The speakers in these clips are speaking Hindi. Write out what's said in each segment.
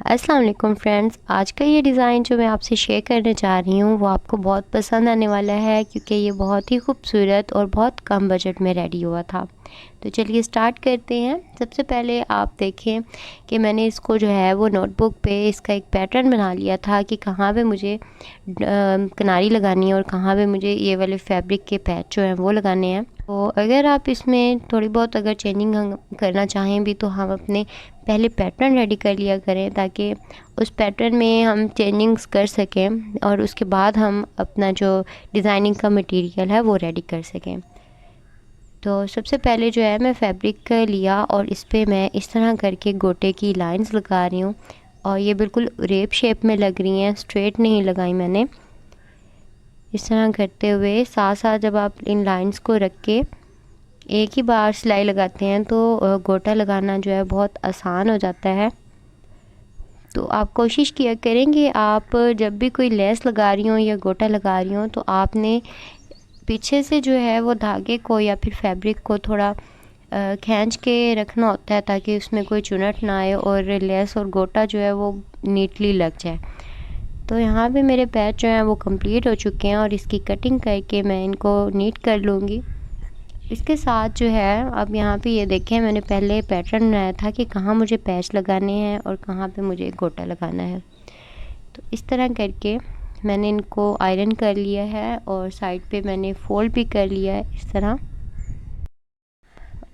अस्सलाम वालेकुम फ्रेंड्स, आज का ये डिज़ाइन जो मैं आपसे शेयर करने जा रही हूँ वो आपको बहुत पसंद आने वाला है क्योंकि ये बहुत ही खूबसूरत और बहुत कम बजट में रेडी हुआ था। तो चलिए स्टार्ट करते हैं। सबसे पहले आप देखें कि मैंने इसको जो है वो नोटबुक पे इसका एक पैटर्न बना लिया था कि कहाँ पे मुझे किनारी लगानी है और कहाँ पे मुझे ये वाले फैब्रिक के पैच जो हैं वो लगाने हैं। तो अगर आप इसमें थोड़ी बहुत अगर चेंजिंग हम करना चाहें भी तो हम अपने पहले पैटर्न रेडी कर लिया करें ताकि उस पैटर्न में हम चेंजिंग्स कर सकें और उसके बाद हम अपना जो डिज़ाइनिंग का मटेरियल है वो रेडी कर सकें। तो सबसे पहले जो है मैं फैब्रिक लिया और इस पे मैं इस तरह करके गोटे की लाइंस लगा रही हूँ और ये बिल्कुल रेप शेप में लग रही हैं, स्ट्रेट नहीं लगाई मैंने। इस तरह करते हुए साथ साथ जब आप इन लाइंस को रख के एक ही बार सिलाई लगाते हैं तो गोटा लगाना जो है बहुत आसान हो जाता है। तो आप कोशिश किया करें कि आप जब भी कोई लेस लगा रही हो या गोटा लगा रही हो तो आपने पीछे से जो है वो धागे को या फिर फैब्रिक को थोड़ा खींच के रखना होता है ताकि उसमें कोई चुनट ना आए और लेस और गोटा जो है वो नीटली लग जाए। तो यहाँ पे मेरे पैच जो हैं वो कंप्लीट हो चुके हैं और इसकी कटिंग करके मैं इनको नीट कर लूँगी। इसके साथ जो है अब यहाँ पे ये देखें मैंने पहले पैटर्न बनाया था कि कहाँ मुझे पैच लगाने हैं और कहाँ पे मुझे गोटा लगाना है। तो इस तरह करके मैंने इनको आयरन कर लिया है और साइड पे मैंने फोल्ड भी कर लिया है। इस तरह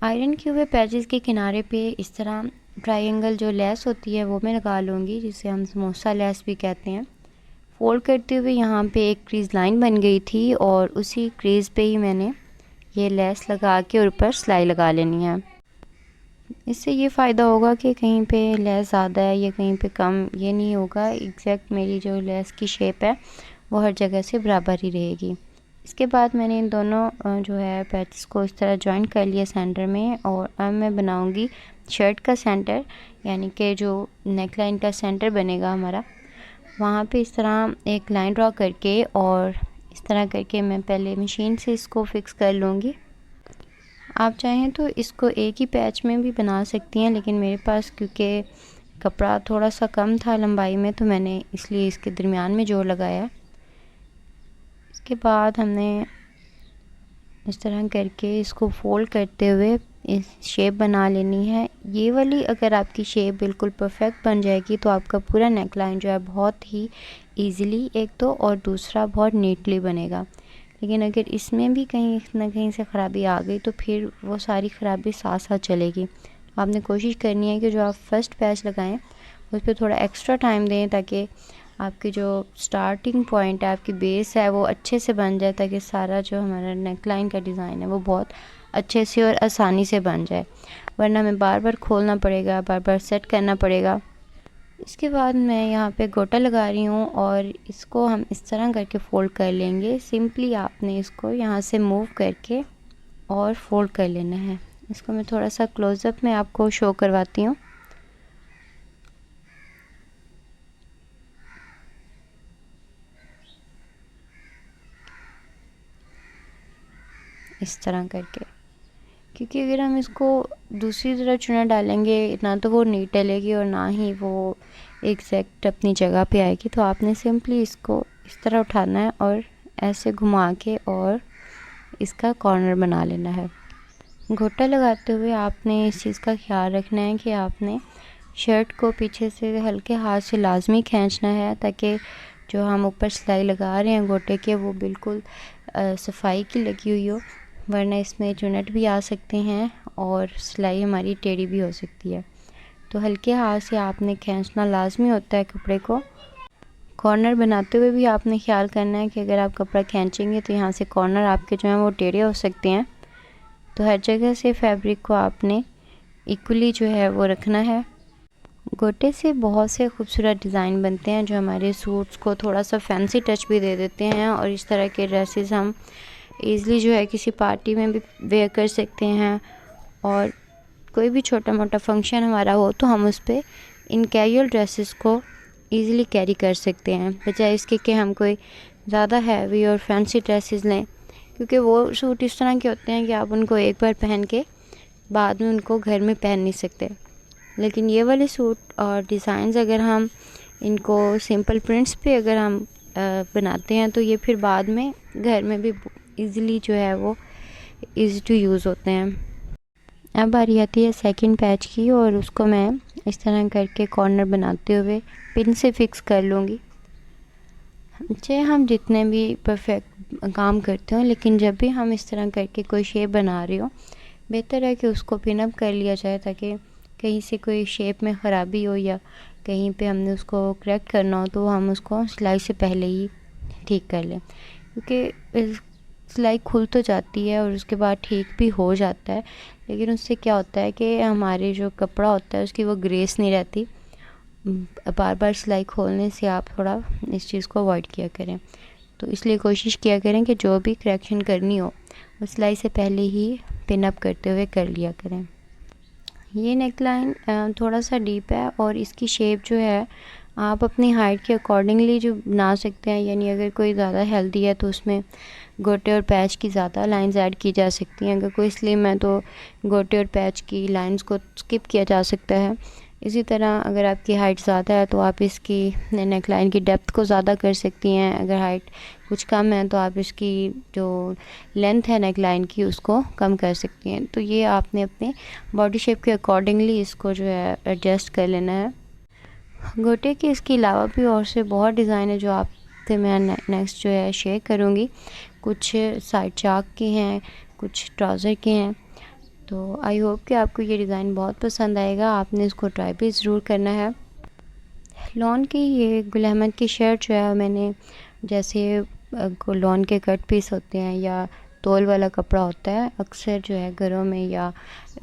आयरन किए हुए पैचेस के किनारे पे इस तरह ट्रायंगल जो लेस होती है वो मैं लगा लूँगी, जिसे हम समोसा लेस भी कहते हैं। फोल्ड करते हुए यहाँ पे एक क्रीज लाइन बन गई थी और उसी क्रीज पे ही मैंने ये लेस लगा के और ऊपर सिलाई लगा लेनी है। इससे ये फ़ायदा होगा कि कहीं पे लेस ज़्यादा है या कहीं पे कम ये नहीं होगा, एग्जैक्ट मेरी जो लेस की शेप है वो हर जगह से बराबर ही रहेगी। इसके बाद मैंने इन दोनों जो है पैचेस को इस तरह जॉइन कर लिया सेंटर में और अब मैं बनाऊंगी शर्ट का सेंटर, यानी कि जो नेक लाइन का सेंटर बनेगा हमारा, वहाँ पे इस तरह एक लाइन ड्रॉ करके और इस तरह करके मैं पहले मशीन से इसको फिक्स कर लूँगी। आप चाहें तो इसको एक ही पैच में भी बना सकती हैं, लेकिन मेरे पास क्योंकि कपड़ा थोड़ा सा कम था लंबाई में तो मैंने इसलिए इसके दरमियान में जोड़ लगाया। इसके बाद हमने इस तरह करके इसको फोल्ड करते हुए इस शेप बना लेनी है। ये वाली अगर आपकी शेप बिल्कुल परफेक्ट बन जाएगी तो आपका पूरा नेक लाइन जो है बहुत ही ईज़िली एक तो और दूसरा बहुत नीटली बनेगा। लेकिन अगर इसमें भी कहीं ना कहीं से ख़राबी आ गई तो फिर वो सारी ख़राबी साथ साथ चलेगी। आपने कोशिश करनी है कि जो आप फर्स्ट पैच लगाएं उस पर थोड़ा एक्स्ट्रा टाइम दें ताकि आपकी जो स्टार्टिंग पॉइंट है, आपकी बेस है, वो अच्छे से बन जाए ताकि सारा जो हमारा नेक लाइन का डिज़ाइन है वो बहुत अच्छे से और आसानी से बन जाए, वरना हमें बार बार खोलना पड़ेगा, बार बार सेट करना पड़ेगा। इसके बाद मैं यहाँ पे गोटा लगा रही हूँ और इसको हम इस तरह करके फ़ोल्ड कर लेंगे। सिंपली आपने इसको यहाँ से मूव करके और फोल्ड कर लेना है। इसको मैं थोड़ा सा क्लोज़अप में आपको शो करवाती हूँ। इस तरह करके, क्योंकि अगर हम इसको दूसरी तरफ चुना डालेंगे ना तो वो नहीं डलेगी और ना ही वो एग्जैक्ट अपनी जगह पे आएगी। तो आपने सिंपली इसको इस तरह उठाना है और ऐसे घुमा के और इसका कॉर्नर बना लेना है। गोटा लगाते हुए आपने इस चीज़ का ख्याल रखना है कि आपने शर्ट को पीछे से हल्के हाथ से लाजमी खींचना है ताकि जो हम ऊपर सिलाई लगा रहे हैं गोटे के वो बिल्कुल सफाई की लगी हुई हो, वरना इसमें चुनट भी आ सकते हैं और सिलाई हमारी टेढ़ी भी हो सकती है। तो हल्के हाथ से आपने खींचना लाजमी होता है कपड़े को। कॉर्नर बनाते हुए भी आपने ख्याल करना है कि अगर आप कपड़ा खींचेंगे तो यहाँ से कॉर्नर आपके जो हैं वो टेढ़े हो सकते हैं। तो हर जगह से फैब्रिक को आपने इक्वली जो है वो रखना है। गोटे से बहुत से खूबसूरत डिज़ाइन बनते हैं जो हमारे सूट्स को थोड़ा सा फैंसी टच भी दे देते हैं और इस तरह के ड्रेसेस हम ईज़िली जो है किसी पार्टी में भी वेयर कर सकते हैं और कोई भी छोटा मोटा फंक्शन हमारा हो तो हम उस पर इन कैजुअल ड्रेसेस को ईज़िली कैरी कर सकते हैं, बजाय इसके कि हम कोई ज़्यादा हैवी और फैंसी ड्रेसेस लें, क्योंकि वो सूट इस तरह के होते हैं कि आप उनको एक बार पहन के बाद में उनको घर में पहन नहीं सकते। लेकिन ये वाले सूट और डिज़ाइंस अगर हम इनको सिंपल प्रिंट्स पे अगर हम बनाते हैं तो ये फिर बाद में घर में भी इजीली जो है वो इजी टू यूज़ होते हैं। अब बारी आती है सेकंड पैच की, और उसको मैं इस तरह करके कॉर्नर बनाते हुए पिन से फिक्स कर लूँगी। चाहे हम जितने भी परफेक्ट काम करते हो, लेकिन जब भी हम इस तरह करके कोई शेप बना रहे हो, बेहतर है कि उसको पिन अप कर लिया जाए, ताकि कहीं से कोई शेप में ख़राबी हो या कहीं पे हमने उसको करेक्ट करना हो तो हम उसको सिलाई से पहले ही ठीक कर लें, क्योंकि सिलाई खुल तो जाती है और उसके बाद ठीक भी हो जाता है, लेकिन उससे क्या होता है कि हमारे जो कपड़ा होता है उसकी वो ग्रेस नहीं रहती। बार बार सिलाई खोलने से आप थोड़ा इस चीज़ को अवॉइड किया करें। तो इसलिए कोशिश किया करें कि जो भी करेक्शन करनी हो वो सिलाई से पहले ही पिन अप करते हुए कर लिया करें। ये नेक लाइन थोड़ा सा डीप है और इसकी शेप जो है आप अपनी हाइट के अकॉर्डिंगली जो बना सकते हैं, यानी अगर कोई ज़्यादा हेल्दी है तो उसमें गोटे और पैच की ज़्यादा लाइंस ऐड की जा सकती हैं। अगर कोई स्लिम है तो गोटे और पैच की लाइंस को स्किप किया जा सकता है। इसी तरह अगर आपकी हाइट ज़्यादा है तो आप इसकी नेक लाइन की डेप्थ को ज़्यादा कर सकती हैं। अगर हाइट कुछ कम है तो आप इसकी जो लेंथ है नेक लाइन की उसको कम कर सकती हैं। तो ये आपने अपने बॉडी शेप के अकॉर्डिंगली इसको जो है एडजस्ट कर लेना है। गोटे के इसके अलावा भी और से बहुत डिज़ाइन है जो आपसे मैं नेक्स्ट जो है शेयर करूँगी। कुछ साइड चाक के हैं, कुछ ट्राउज़र के हैं। तो आई होप कि आपको ये डिज़ाइन बहुत पसंद आएगा। आपने इसको ट्राई भी ज़रूर करना है। लॉन की ये गुल अहमद की शर्ट जो है मैंने, जैसे लॉन के कट पीस होते हैं या तोल वाला कपड़ा होता है, अक्सर जो है घरों में या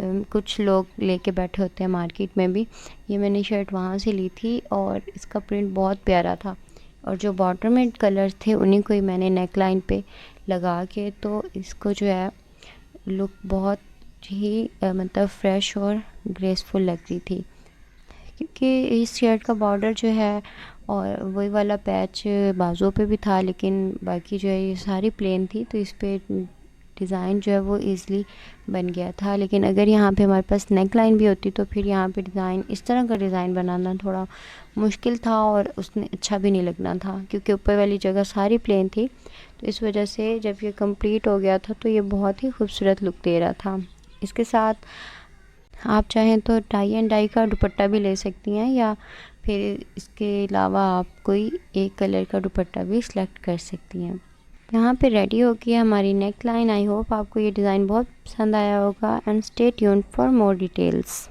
कुछ लोग लेके बैठे होते हैं मार्केट में भी, ये मैंने शर्ट वहाँ से ली थी और इसका प्रिंट बहुत प्यारा था। और जो बॉटम में कलर्स थे उन्हीं को ही मैंने नेक लाइन पे लगा के, तो इसको जो है लुक बहुत ही मतलब फ्रेश और ग्रेसफुल लग रही थी, क्योंकि इस शर्ट का बॉर्डर जो है और वही वाला पैच बाजुओं पे भी था, लेकिन बाकी जो है ये सारी प्लेन थी, तो इस पे डिज़ाइन जो है वो ईज़िली बन गया था। लेकिन अगर यहाँ पे हमारे पास नेक लाइन भी होती तो फिर यहाँ पे डिज़ाइन इस तरह का डिज़ाइन बनाना थोड़ा मुश्किल था और उसमें अच्छा भी नहीं लगना था, क्योंकि ऊपर वाली जगह सारी प्लेन थी। तो इस वजह से जब ये कंप्लीट हो गया था तो ये बहुत ही खूबसूरत लुक दे रहा था। इसके साथ आप चाहें तो टाई एंड डाई का दुपट्टा भी ले सकती हैं, या फिर इसके अलावा आप कोई एक कलर का दुपट्टा भी सिलेक्ट कर सकती हैं। यहाँ पे रेडी हो गई है हमारी नेक लाइन। आई होप आपको ये डिज़ाइन बहुत पसंद आया होगा, and stay tuned for more details.